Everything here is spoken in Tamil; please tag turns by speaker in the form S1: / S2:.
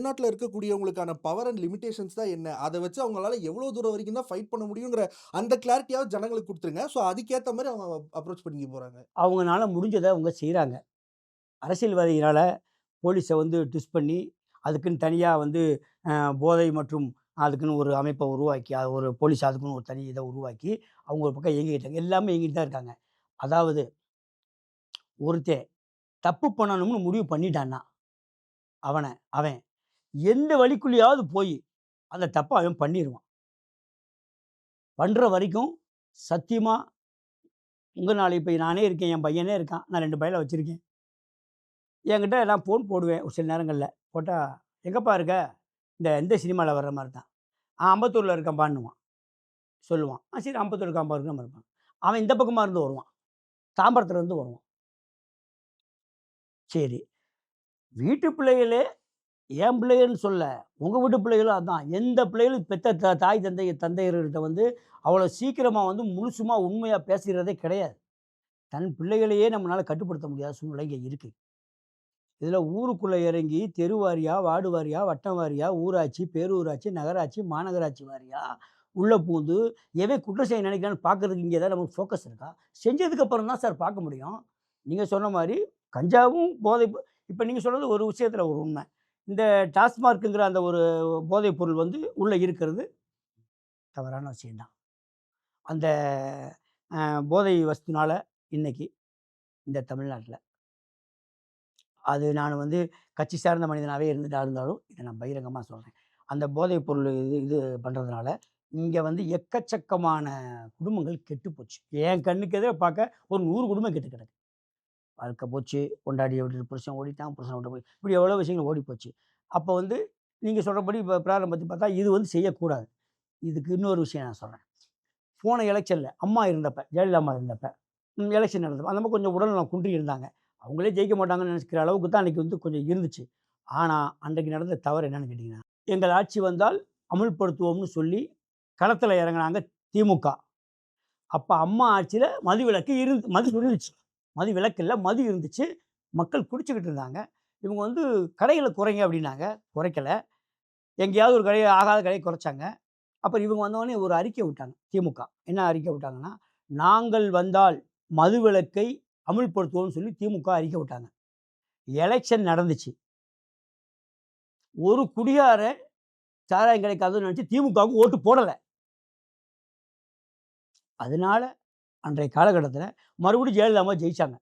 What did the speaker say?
S1: தமிழ்நாட்டுல இருக்கக்கூடியவங்களுக்கான பவர் அண்ட் லிமிட்டேஷன்ஸ் தான் என்ன? அத வச்சு அவங்களால எவ்வளோ தூரம் வரைக்கும் தான் ஃபைட் பண்ண முடியுங்கிற அந்த கிளாரிட்டியாவது ஜனங்களுக்கு குடுத்துருங்க. ஸோ அதுக்கேத்த மாரி அவங்க அப்ரோச் பண்ணிக்க போறாங்க.
S2: அவங்கனால முடிஞ்சத அவங்க செய்றாங்க. அரசியல்வாதிகளால போலீஸ வந்து ட்விஸ்ட் பண்ணி, அதுக்குன்னு தனியா வந்து அ போதை மற்றும் அதுக்குன்னு ஒரு அமைப்ப உருவாக்கி, அது ஒரு போலீஸ் அதுக்குன்னு ஒரு தனி இத உருவாக்கி, அவங்க ஒரு பக்கம் இயங்கிக்கிட்டாங்க. எல்லாமே இயங்கிட்டு தான் இருக்காங்க. அதாவது ஒருத்தன் தப்பு பண்ணணும்னு முடிவு பண்ணிட்டான்னா, அவன அவன் எந்த வழிக்குள்ளயாவது போயி, அந்த தப்ப அவன் பண்ணிருவான். பண்ற வரைக்கும் சத்தியமா உங்கனால இப்ப நானே இருக்கேன், என் பையனே இருக்கான். நான் 2 பயல வச்சிருக்கேன். என்கிட்ட நான் ஃபோன் போடுவேன் ஒரு சில நேரங்கள்ல. போட்டா, "எங்கப்பா இருக்க?" இந்த சினிமால வர்ற மாரி தான். அம்பத்தூர்ல இருக்கேன்ப்பான்னுவான். சொல்லுவான். சரி அம்பத்தூர் இருக்கான் நம்ம இருப்பான். அவன் இந்த பக்கமா இருந்து வருவான். தாம்பரத்துல இருந்து வருவான். சரி. வீட்டு பிள்ளைகளே என் பிள்ளைகள்ன்னு சொல்ல. உங்க வீட்டு பிள்ளைகளும் அதான். எந்த பிள்ளைகளும் பெத்த தாய் தந்தையர்கிட்ட வந்து அவ்வளோ சீக்கிரமா வந்து முழுசுமா உண்மையா பேசிறதே கிடையாது. தன் பிள்ளைகளையே நம்மனால கட்டுப்படுத்த முடியாத சூழ்நிலை இங்க இருக்கு. இதுல ஊருக்குள்ள இறங்கி தெரு வாரியா, வார்டு வாரியா, வட்டம் வாரியா, ஊராட்சி, பேரூராட்சி, நகராட்சி, மாநகராட்சி வாரியா உள்ள பூந்து எவன் குற்றம் செய்ய நினைக்கிறான்னு பார்க்கறதுக்கு இங்க ஏதாவது நமக்கு ஃபோக்கஸ் இருக்கா? செஞ்சதுக்கு அப்புறம் தான் சார் பார்க்க முடியும். நீங்க சொன்ன மாரி கஞ்சாவும் இப்ப நீங்க சொன்னது ஒரு விஷயத்துல ஒரு உண்மை. இந்த டாஸ்மார்க்ங்கிற அந்த ஒரு போதைப் பொருள் வந்து உள்ள இருக்கிறது தவறான விஷயம் தான். அந்த போதை வஸ்துனால இன்னைக்கு இந்த தமிழ்நாட்ல அது நான் வந்து கட்சி சார்ந்த மனிதனாவே இருந்தாலும், இத நான் பகிரங்கமா சொல்றேன். அந்த போதைப் பொருள் இது பண்றதுனால, இங்க வந்து எக்கச்சக்கமான குடும்பங்கள் கெட்டு போச்சு. என் கண்ணுக்கு எதிர பார்க்க ஒரு 100 குடும்பம் கெட்டு கிடக்கு. வாழ்க்கை போச்சு, பொண்டாட்டிய விட்டுட்டு புருஷன் ஓடிட்டான், புருஷன விட்டு போய் இப்படி எவ்வளோ விஷயங்கள் ஓடி போச்சு. அப்போ வந்து நீங்க சொல்றபடி இப்ப பிராரம் பத்தி பார்த்தா, இது வந்து செய்யக்கூடாது. இதுக்கு இன்னொரு விஷயம் நான் சொல்றேன். போன எலக்ஷன்ல அம்மா இருந்தப்ப, ஜெயலலிதா அம்மா இருந்தப்ப, எலக்ஷன் நடந்தப்ப, அந்த அம்மா கொஞ்சம் உடல்நலம் குன்றி இருந்தாங்க. அவங்களே ஜெயிக்க மாட்டாங்கன்னு நெனைச்சுக்கிற அளவுக்கு தான் அன்னைக்கு வந்து கொஞ்சம் இருந்துச்சு. ஆனா, அன்றைக்கு நடந்த தவறு என்னன்னு கேட்டீங்கன்னா, எங்கள் ஆட்சி வந்தால் அமுல்படுத்துவோம்னு சொல்லி களத்துல இறங்குனாங்க திமுக. அப்ப அம்மா ஆட்சியில மது இருந்துச்சு. மது விலக்கு இல்ல, மது இருந்துச்சு. மக்கள் குடிச்சுக்கிட்டு இருந்தாங்க. இவங்க வந்து கடைகள குறைங்க அப்டின்னாங்க. குறைக்கல. எங்கேயாவது ஒரு கடை ஆகாத கடைய குறைச்சாங்க. அப்புறம் இவங்க வந்தவுடனே ஒரு அறிக்கை விட்டாங்க. திமுக. என்ன அறிக்கை விட்டாங்கன்னா, நாங்கள் வந்தால் மதுவிலக்கை அமுல்படுத்துவோம்னு சொல்லி திமுக அறிக்கை விட்டாங்க. எலக்ஷன் நடந்துச்சு. ஒரு குடிகாரன் சாராயம் கிடைக்காதுன்னு நெனச்சு திமுகவுக்கு ஓட்டு போடல. அதனால அன்றைய காலகட்டத்தில மறுபடியும் ஜெயலலிதா அம்மா ஜெயிச்சாங்க.